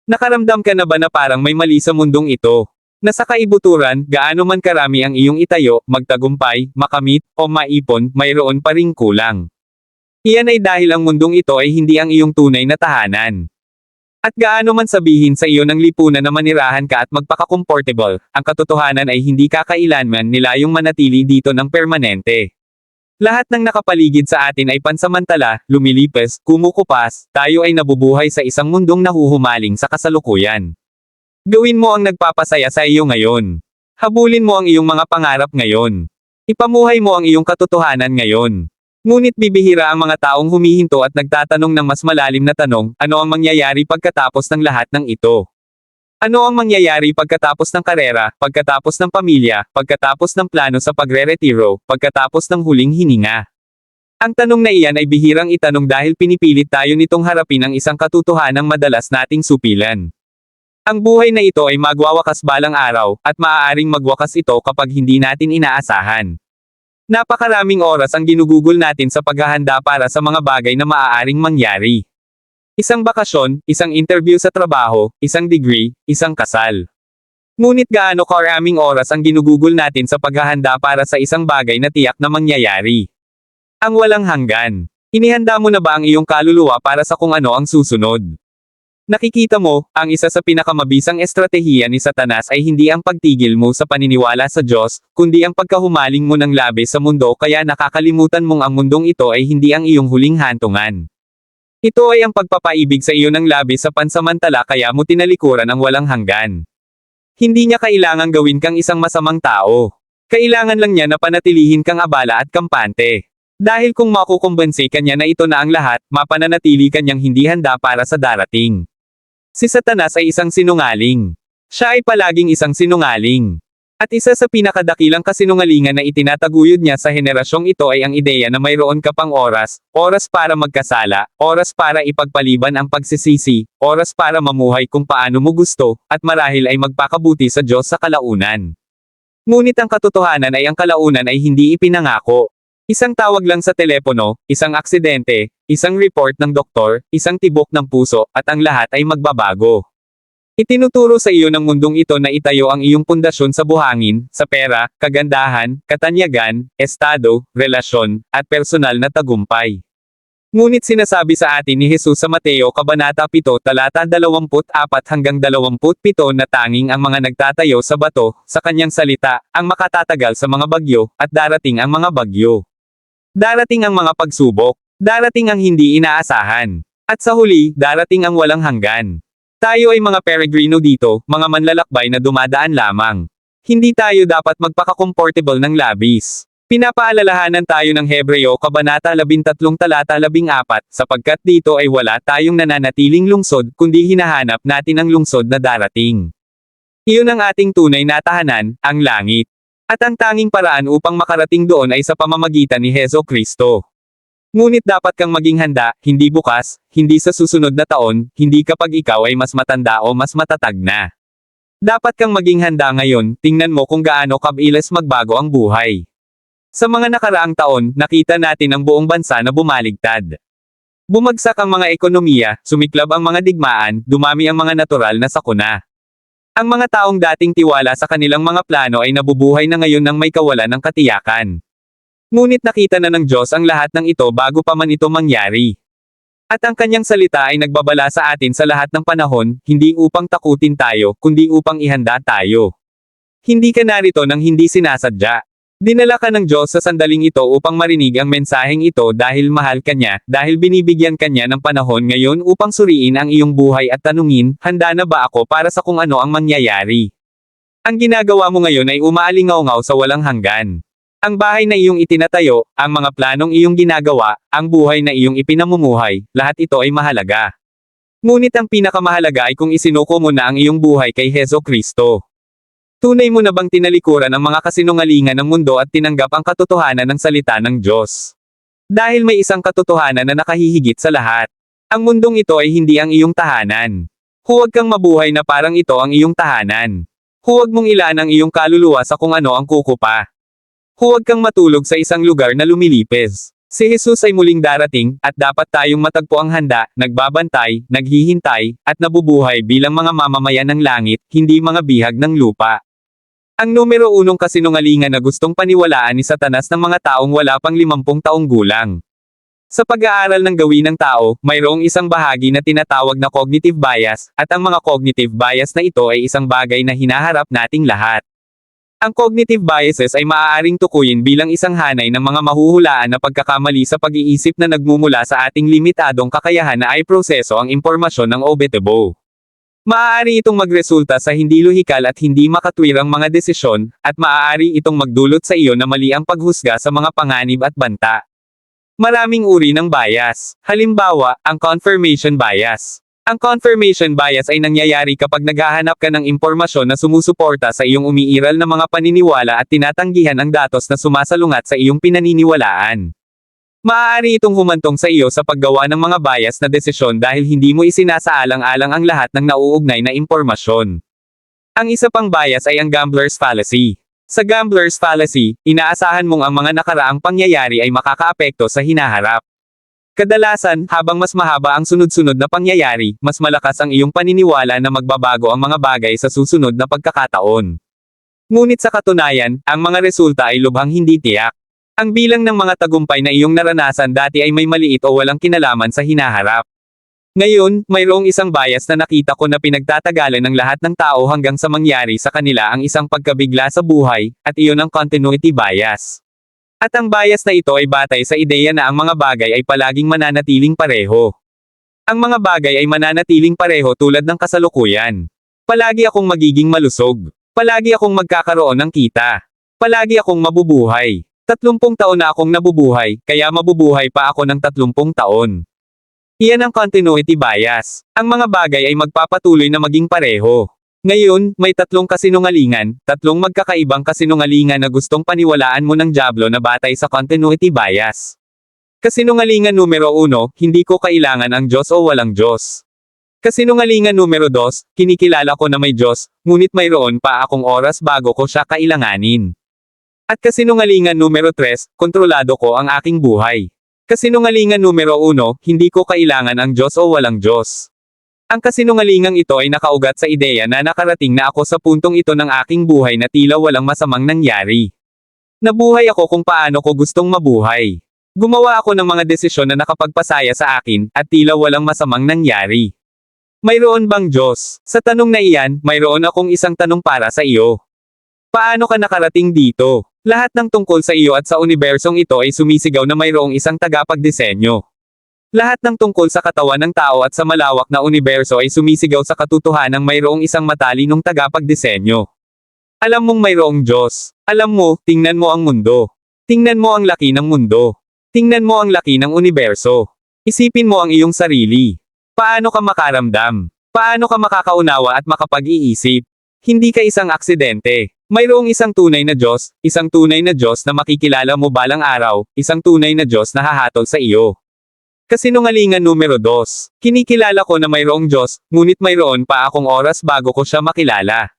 Nakaramdam ka na ba na parang may mali sa mundong ito? Na sa kaibuturan, gaano man karami ang iyong itayo, magtagumpay, makamit, o maipon, mayroon pa ring kulang. Iyan ay dahil ang mundong ito ay hindi ang iyong tunay na tahanan. At gaano man sabihin sa iyo ng lipunan na manirahan ka at magpaka-comfortable, ang katotohanan ay hindi kakailanman nilayong manatili dito ng permanente. Lahat ng nakapaligid sa atin ay pansamantala, lumilipas, kumukupas, tayo ay nabubuhay sa isang mundong nahuhumaling sa kasalukuyan. Gawin mo ang nagpapasaya sa iyo ngayon. Habulin mo ang iyong mga pangarap ngayon. Ipamuhay mo ang iyong katotohanan ngayon. Ngunit bibihira ang mga taong humihinto at nagtatanong ng mas malalim na tanong, ano ang mangyayari pagkatapos ng lahat ng ito? Ano ang mangyayari pagkatapos ng karera, pagkatapos ng pamilya, pagkatapos ng plano sa pagre-retiro, pagkatapos ng huling hininga? Ang tanong na iyan ay bihirang itanong dahil pinipilit tayo nitong harapin ang isang katotohanang madalas nating supilan. Ang buhay na ito ay magwawakas balang araw, at maaaring magwakas ito kapag hindi natin inaasahan. Napakaraming oras ang ginugugol natin sa paghahanda para sa mga bagay na maaaring mangyari. Isang bakasyon, isang interview sa trabaho, isang degree, isang kasal. Ngunit gaano karaming oras ang ginugugol natin sa paghahanda para sa isang bagay na tiyak na mangyayari? Ang walang hanggan. Inihanda mo na ba ang iyong kaluluwa para sa kung ano ang susunod? Nakikita mo, ang isa sa pinakamabisang estratehiya ni Satanas ay hindi ang pagtigil mo sa paniniwala sa Diyos, kundi ang pagkahumaling mo ng labis sa mundo kaya nakakalimutan mong ang mundong ito ay hindi ang iyong huling hantungan. Ito ay ang pagpapaibig sa iyo ng labis sa pansamantala kaya mo tinalikuran ang walang hanggan. Hindi niya kailangang gawin kang isang masamang tao. Kailangan lang niya na panatilihin kang abala at kampante. Dahil kung makukumbansi ka niya na ito na ang lahat, mapananatili ka niyang hindi handa para sa darating. Si Satanas ay isang sinungaling. Siya ay palaging isang sinungaling. At isa sa pinakadakilang kasinungalingan na itinataguyod niya sa henerasyong ito ay ang ideya na mayroon ka pang oras, oras para magkasala, oras para ipagpaliban ang pagsisisi, oras para mamuhay kung paano mo gusto, at marahil ay magpakabuti sa Diyos sa kalaunan. Ngunit ang katotohanan ay ang kalaunan ay hindi ipinangako. Isang tawag lang sa telepono, isang aksidente, isang report ng doktor, isang tibok ng puso, at ang lahat ay magbabago. Itinuturo sa iyo ng mundong ito na itayo ang iyong pundasyon sa buhangin, sa pera, kagandahan, katanyagan, estado, relasyon, at personal na tagumpay. Ngunit sinasabi sa atin ni Jesus sa Mateo Kabanata 7 talata 24 hanggang 27 na tanging ang mga nagtatayo sa bato, sa kanyang salita, ang makatatagal sa mga bagyo, at darating ang mga bagyo. Darating ang mga pagsubok. Darating ang hindi inaasahan. At sa huli, darating ang walang hanggan. Tayo ay mga peregrino dito, mga manlalakbay na dumadaan lamang. Hindi tayo dapat magpaka-comfortable ng labis. Pinapaalalahanan tayo ng Hebreo Kabanata 13 talata 14, sapagkat dito ay wala tayong nananatiling lungsod, kundi hinahanap natin ang lungsod na darating. Iyon ang ating tunay na tahanan, ang langit. At ang tanging paraan upang makarating doon ay sa pamamagitan ni Heso Kristo. Ngunit dapat kang maging handa, hindi bukas, hindi sa susunod na taon, hindi kapag ikaw ay mas matanda o mas matatag na. Dapat kang maging handa ngayon, tingnan mo kung gaano kabilis magbago ang buhay. Sa mga nakaraang taon, nakita natin ang buong bansa na bumaligtad. Bumagsak ang mga ekonomiya, sumiklab ang mga digmaan, dumami ang mga natural na sakuna. Ang mga taong dating tiwala sa kanilang mga plano ay nabubuhay na ngayon ng may kawalan ng katiyakan. Ngunit nakita na ng Diyos ang lahat ng ito bago pa man ito mangyari. At ang kanyang salita ay nagbabala sa atin sa lahat ng panahon, hindi upang takutin tayo, kundi upang ihanda tayo. Hindi ka narito nang hindi sinasadya. Dinala ka ng Diyos sa sandaling ito upang marinig ang mensaheng ito dahil mahal ka niya, dahil binibigyan ka niya ng panahon ngayon upang suriin ang iyong buhay at tanungin, handa na ba ako para sa kung ano ang mangyayari? Ang ginagawa mo ngayon ay umaalingaw-ngaw sa walang hanggan. Ang bahay na iyong itinatayo, ang mga planong iyong ginagawa, ang buhay na iyong ipinamumuhay, lahat ito ay mahalaga. Ngunit ang pinakamahalaga ay kung isinuko mo na ang iyong buhay kay Heso Kristo. Tunay mo na bang tinalikuran ang mga kasinungalingan ng mundo at tinanggap ang katotohanan ng salita ng Diyos? Dahil may isang katotohanan na nakahihigit sa lahat. Ang mundong ito ay hindi ang iyong tahanan. Huwag kang mabuhay na parang ito ang iyong tahanan. Huwag mong ilaan ang iyong kaluluwa sa kung ano ang kukupa. Huwag kang matulog sa isang lugar na lumilipis. Si Jesus ay muling darating, at dapat tayong matagpo ang handa, nagbabantay, naghihintay, at nabubuhay bilang mga mamamayan ng langit, hindi mga bihag ng lupa. Ang numero unong kasinungalingan na gustong paniwalaan ni Satanas ng mga taong wala pang 50 taong gulang. Sa pag-aaral ng gawin ng tao, mayroong isang bahagi na tinatawag na cognitive bias, at ang mga cognitive bias na ito ay isang bagay na hinaharap nating lahat. Ang cognitive biases ay maaaring tukuyin bilang isang hanay ng mga mahuhulaan na pagkakamali sa pag-iisip na nagmumula sa ating limitadong kakayahan na i-proseso ang impormasyon ng obetebo. Maaari itong magresulta sa hindi lohikal at hindi makatwirang mga desisyon, at maaari itong magdulot sa iyo na mali ang paghusga sa mga panganib at banta. Maraming uri ng bias. Halimbawa, ang confirmation bias. Ang confirmation bias ay nangyayari kapag naghahanap ka ng impormasyon na sumusuporta sa iyong umiiral na mga paniniwala at tinatanggihan ang datos na sumasalungat sa iyong pinaniniwalaan. Maaari itong humantong sa iyo sa paggawa ng mga bias na desisyon dahil hindi mo isinasaalang-alang ang lahat ng nauugnay na impormasyon. Ang isa pang bias ay ang gambler's fallacy. Sa gambler's fallacy, inaasahan mong ang mga nakaraang pangyayari ay makakaapekto sa hinaharap. Kadalasan, habang mas mahaba ang sunod-sunod na pangyayari, mas malakas ang iyong paniniwala na magbabago ang mga bagay sa susunod na pagkakataon. Ngunit sa katunayan, ang mga resulta ay lubhang hindi tiyak. Ang bilang ng mga tagumpay na iyong naranasan dati ay may maliit o walang kinalaman sa hinaharap. Ngayon, mayroong isang bias na nakita ko na pinagtatagalan ng lahat ng tao hanggang sa mangyari sa kanila ang isang pagkabigla sa buhay, at iyon ang continuity bias. At ang bias na ito ay batay sa ideya na ang mga bagay ay palaging mananatiling pareho. Ang mga bagay ay mananatiling pareho tulad ng kasalukuyan. Palagi akong magiging malusog. Palagi akong magkakaroon ng kita. Palagi akong mabubuhay. 30 taon na akong nabubuhay, kaya mabubuhay pa ako ng 30 taon. Iyan ang continuity bias. Ang mga bagay ay magpapatuloy na maging pareho. Ngayon, may 3 kasinungalingan, 3 magkakaibang kasinungalingan na gustong paniwalaan mo ng dyablo na batay sa continuity bias. Kasinungalingan numero 1, hindi ko kailangan ang Diyos o walang Diyos. Kasinungalingan numero 2, kinikilala ko na may Diyos, ngunit mayroon pa akong oras bago ko siya kailanganin. At kasinungalingan numero 3, kontrolado ko ang aking buhay. Kasinungalingan numero 1, hindi ko kailangan ang Diyos o walang Diyos. Ang kasinungalingang ito ay nakaugat sa ideya na nakarating na ako sa puntong ito ng aking buhay na tila walang masamang nangyari. Nabuhay ako kung paano ko gustong mabuhay. Gumawa ako ng mga desisyon na nakapagpasaya sa akin, at tila walang masamang nangyari. Mayroon bang Diyos? Sa tanong na iyan, mayroon akong isang tanong para sa iyo. Paano ka nakarating dito? Lahat ng tungkol sa iyo at sa unibersong ito ay sumisigaw na mayroong isang tagapagdisenyo. Lahat ng tungkol sa katawan ng tao at sa malawak na universo ay sumisigaw sa katotohanang mayroong isang matalinong tagapagdisenyo. Alam mong mayroong Diyos. Alam mo, tingnan mo ang mundo. Tingnan mo ang laki ng mundo. Tingnan mo ang laki ng universo. Isipin mo ang iyong sarili. Paano ka makaramdam? Paano ka makakaunawa at makapag-iisip? Hindi ka isang aksidente. Mayroong isang tunay na Diyos, isang tunay na Diyos na makikilala mo balang araw, isang tunay na Diyos na hahatol sa iyo. Kasinungalingan numero 2. Kinikilala ko na mayroong Diyos, ngunit mayroon pa akong oras bago ko siya makilala.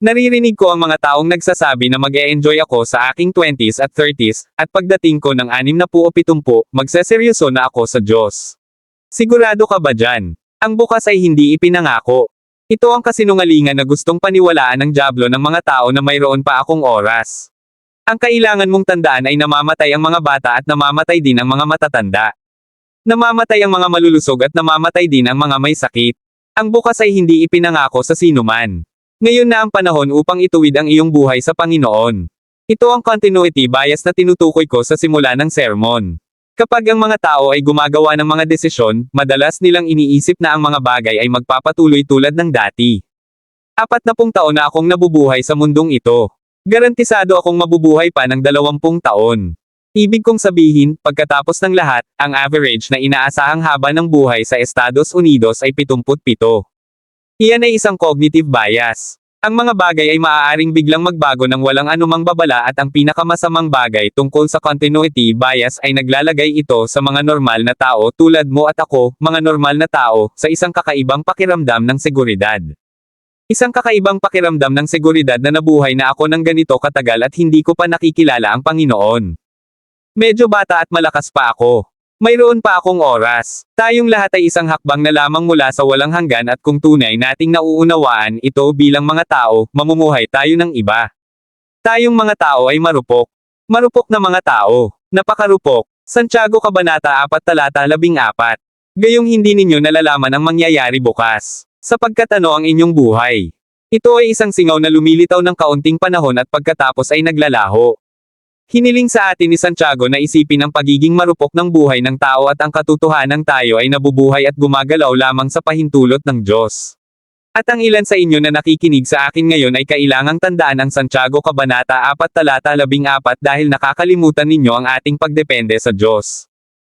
Naririnig ko ang mga taong nagsasabi na mag-e-enjoy ako sa aking 20s at 30s, at pagdating ko ng 60 o 70, magseseryoso na ako sa Diyos. Sigurado ka ba dyan? Ang bukas ay hindi ipinangako. Ito ang kasinungalingan na gustong paniwalaan ng dyablo ng mga tao na mayroon pa akong oras. Ang kailangan mong tandaan ay namamatay ang mga bata at namamatay din ang mga matatanda. Namamatay ang mga malulusog at namamatay din ang mga may sakit. Ang bukas ay hindi ipinangako sa sinuman. Ngayon na ang panahon upang ituwid ang iyong buhay sa Panginoon. Ito ang continuity bias na tinutukoy ko sa simula ng sermon. Kapag ang mga tao ay gumagawa ng mga desisyon, madalas nilang iniisip na ang mga bagay ay magpapatuloy tulad ng dati. 40 taon na akong nabubuhay sa mundong ito. Garantisado akong mabubuhay pa ng 20 taon. Ibig kong sabihin, pagkatapos ng lahat, ang average na inaasahang haba ng buhay sa Estados Unidos ay 77. Iyan ay isang cognitive bias. Ang mga bagay ay maaaring biglang magbago ng walang anumang babala at ang pinakamasamang bagay tungkol sa continuity bias ay naglalagay ito sa mga normal na tao tulad mo at ako, mga normal na tao, sa isang kakaibang pakiramdam ng seguridad. Isang kakaibang pakiramdam ng seguridad na nabuhay na ako ng ganito katagal at hindi ko pa nakikilala ang Panginoon. Medyo bata at malakas pa ako. Mayroon pa akong oras. Tayong lahat ay isang hakbang na lamang mula sa walang hanggan at kung tunay nating nauunawaan ito bilang mga tao, mamumuhay tayo ng iba. Tayong mga tao ay marupok. Marupok na mga tao. Napakarupok. Santiago Kabanata 4 Talata 14. Gayong hindi ninyo nalalaman ang mangyayari bukas. Sapagkat ano ang inyong buhay? Ito ay isang singaw na lumilitaw ng kaunting panahon at pagkatapos ay naglalaho. Hiniling sa atin ni Santiago na isipin ang pagiging marupok ng buhay ng tao at ang katotohanang tayo ay nabubuhay at gumagalaw lamang sa pahintulot ng Diyos. At ang ilan sa inyo na nakikinig sa akin ngayon ay kailangang tandaan ang Santiago Kabanata 4 Talata 14 dahil nakakalimutan ninyo ang ating pagdepende sa Diyos.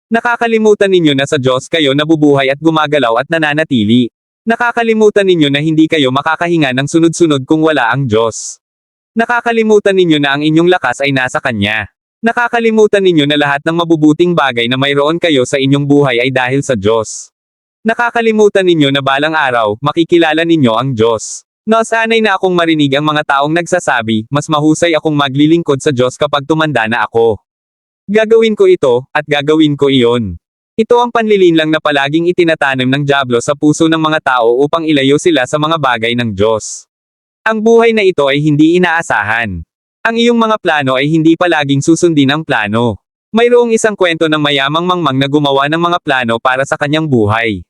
Nakakalimutan ninyo na sa Diyos kayo nabubuhay at gumagalaw at nananatili. Nakakalimutan ninyo na hindi kayo makakahinga ng sunod-sunod kung wala ang Diyos. Nakakalimutan ninyo na ang inyong lakas ay nasa Kanya. Nakakalimutan ninyo na lahat ng mabubuting bagay na mayroon kayo sa inyong buhay ay dahil sa Diyos. Nakakalimutan ninyo na balang araw, makikilala ninyo ang Diyos. Nasanay na akong marinig ang mga taong nagsasabi, mas mahusay akong maglilingkod sa Diyos kapag tumanda na ako. Gagawin ko ito, at gagawin ko iyon. Ito ang panlilinlang na palaging itinatanim ng dyablo sa puso ng mga tao upang ilayo sila sa mga bagay ng Diyos. Ang buhay na ito ay hindi inaasahan. Ang iyong mga plano ay hindi palaging susundin ang plano. Mayroong isang kwento ng mayamang mangmang na gumawa ng mga plano para sa kanyang buhay.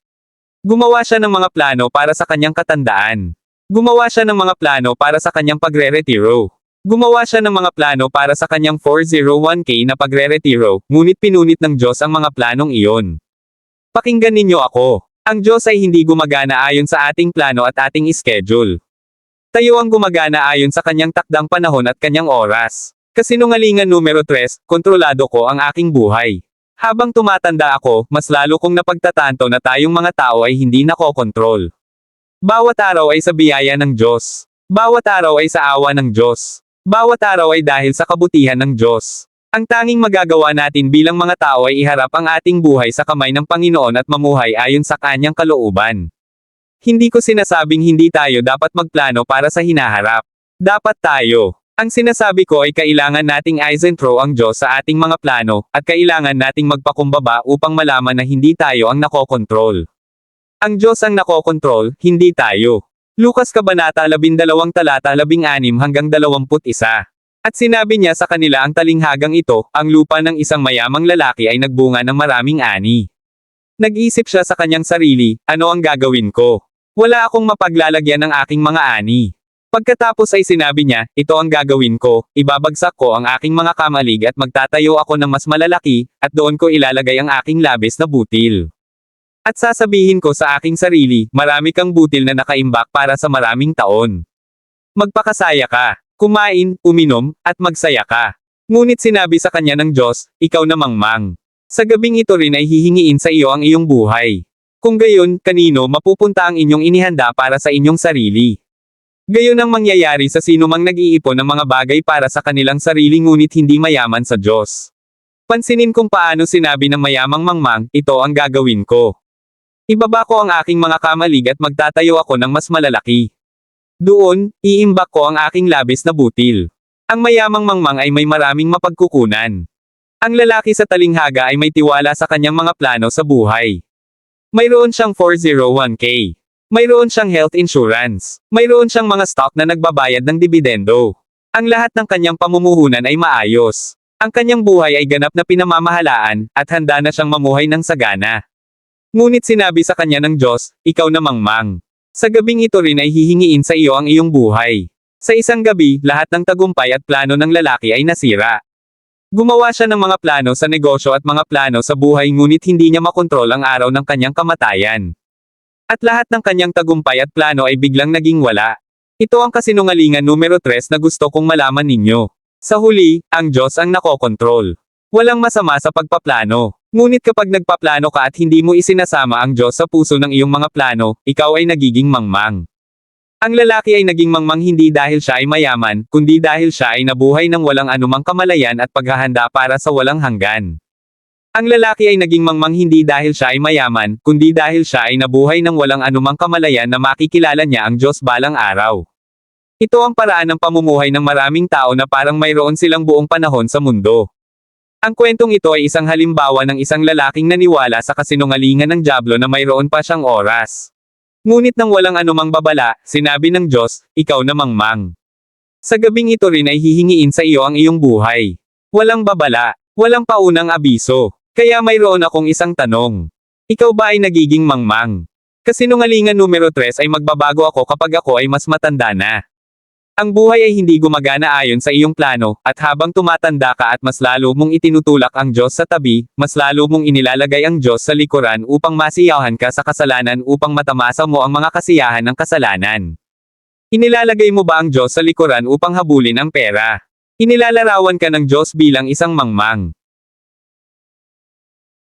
Gumawa siya ng mga plano para sa kanyang katandaan. Gumawa siya ng mga plano para sa kanyang pagre-retiro. Gumawa siya ng mga plano para sa kanyang 401k na pagre-retiro, ngunit pinunit ng Diyos ang mga planong iyon. Pakinggan ninyo ako. Ang Diyos ay hindi gumagana ayon sa ating plano at ating schedule. Tayo ang gumagana ayon sa kanyang takdang panahon at kanyang oras. Kasinungalingan numero 3, kontrolado ko ang aking buhay. Habang tumatanda ako, mas lalo kong napagtatanto na tayong mga tao ay hindi nakokontrol. Bawat araw ay sa biyaya ng Diyos. Bawat araw ay sa awa ng Diyos. Bawat araw ay dahil sa kabutihan ng Diyos. Ang tanging magagawa natin bilang mga tao ay iharap ang ating buhay sa kamay ng Panginoon at mamuhay ayon sa kanyang kalooban. Hindi ko sinasabing hindi tayo dapat magplano para sa hinaharap. Dapat tayo. Ang sinasabi ko ay kailangan nating isentro ang Diyos sa ating mga plano, at kailangan nating magpakumbaba upang malaman na hindi tayo ang nakokontrol. Ang Diyos ang nakokontrol, hindi tayo. Lukas Kabanata 12 Talata 16 hanggang 21. At sinabi niya sa kanila ang talinghagang ito, ang lupa ng isang mayamang lalaki ay nagbunga ng maraming ani. Nag-isip siya sa kanyang sarili, ano ang gagawin ko? Wala akong mapaglalagyan ng aking mga ani. Pagkatapos ay sinabi niya, ito ang gagawin ko, ibabagsak ko ang aking mga kamalig at magtatayo ako ng mas malalaki, at doon ko ilalagay ang aking labis na butil. At sasabihin ko sa aking sarili, marami kang butil na nakaimbak para sa maraming taon. Magpakasaya ka, kumain, uminom, at magsaya ka. Ngunit sinabi sa kanya ng Diyos, ikaw na mangmang. Sa gabing ito rin ay hihingiin sa iyo ang iyong buhay. Kung gayon, kanino mapupunta ang inyong inihanda para sa inyong sarili? Gayon ang mangyayari sa sinumang nag-iipon ng mga bagay para sa kanilang sarili ngunit hindi mayaman sa Diyos. Pansinin kung paano sinabi ng mayamang mangmang, ito ang gagawin ko. Ibaba ko ang aking mga kamalig at magtatayo ako ng mas malalaki. Doon, iimbak ko ang aking labis na butil. Ang mayamang mangmang ay may maraming mapagkukunan. Ang lalaki sa talinghaga ay may tiwala sa kanyang mga plano sa buhay. Mayroon siyang 401k. Mayroon siyang health insurance. Mayroon siyang mga stock na nagbabayad ng dibidendo. Ang lahat ng kanyang pamumuhunan ay maayos. Ang kanyang buhay ay ganap na pinamamahalaan, at handa na siyang mamuhay ng sagana. Ngunit sinabi sa kanya ng Diyos, ikaw na mangmang. Sa gabing ito rin ay hihingiin sa iyo ang iyong buhay. Sa isang gabi, lahat ng tagumpay at plano ng lalaki ay nasira. Gumawa siya ng mga plano sa negosyo at mga plano sa buhay ngunit hindi niya makontrol ang araw ng kanyang kamatayan. At lahat ng kanyang tagumpay at plano ay biglang naging wala. Ito ang kasinungalingan numero 3 na gusto kong malaman ninyo. Sa huli, ang Diyos ang nakokontrol. Walang masama sa pagpaplano. Ngunit kapag nagpaplano ka at hindi mo isinasama ang Diyos sa puso ng iyong mga plano, ikaw ay nagiging mangmang. Ang lalaki ay naging mangmang hindi dahil siya ay mayaman, kundi dahil siya ay nabuhay ng walang anumang kamalayan at paghahanda para sa walang hanggan. Ang lalaki ay naging mangmang hindi dahil siya ay mayaman, kundi dahil siya ay nabuhay ng walang anumang kamalayan na makikilala niya ang Diyos balang araw. Ito ang paraan ng pamumuhay ng maraming tao na parang mayroon silang buong panahon sa mundo. Ang kwentong ito ay isang halimbawa ng isang lalaking naniwala sa kasinungalingan ng dyablo na mayroon pa siyang oras. Ngunit nang walang anumang babala, sinabi ng Diyos, ikaw na mangmang. Sa gabing ito rin ay hihingiin sa iyo ang iyong buhay. Walang babala, walang paunang abiso. Kaya mayroon akong isang tanong. Ikaw ba ay nagiging mangmang? Kasinungalingan numero 3 ay magbabago ako kapag ako ay mas matanda na. Ang buhay ay hindi gumagana ayon sa iyong plano, at habang tumatanda ka at mas lalo mong itinutulak ang Diyos sa tabi, mas lalo mong inilalagay ang Diyos sa likuran upang masiyahan ka sa kasalanan upang matamasa mo ang mga kasiyahan ng kasalanan. Inilalagay mo ba ang Diyos sa likuran upang habulin ang pera? Inilalarawan ka ng Diyos bilang isang mangmang.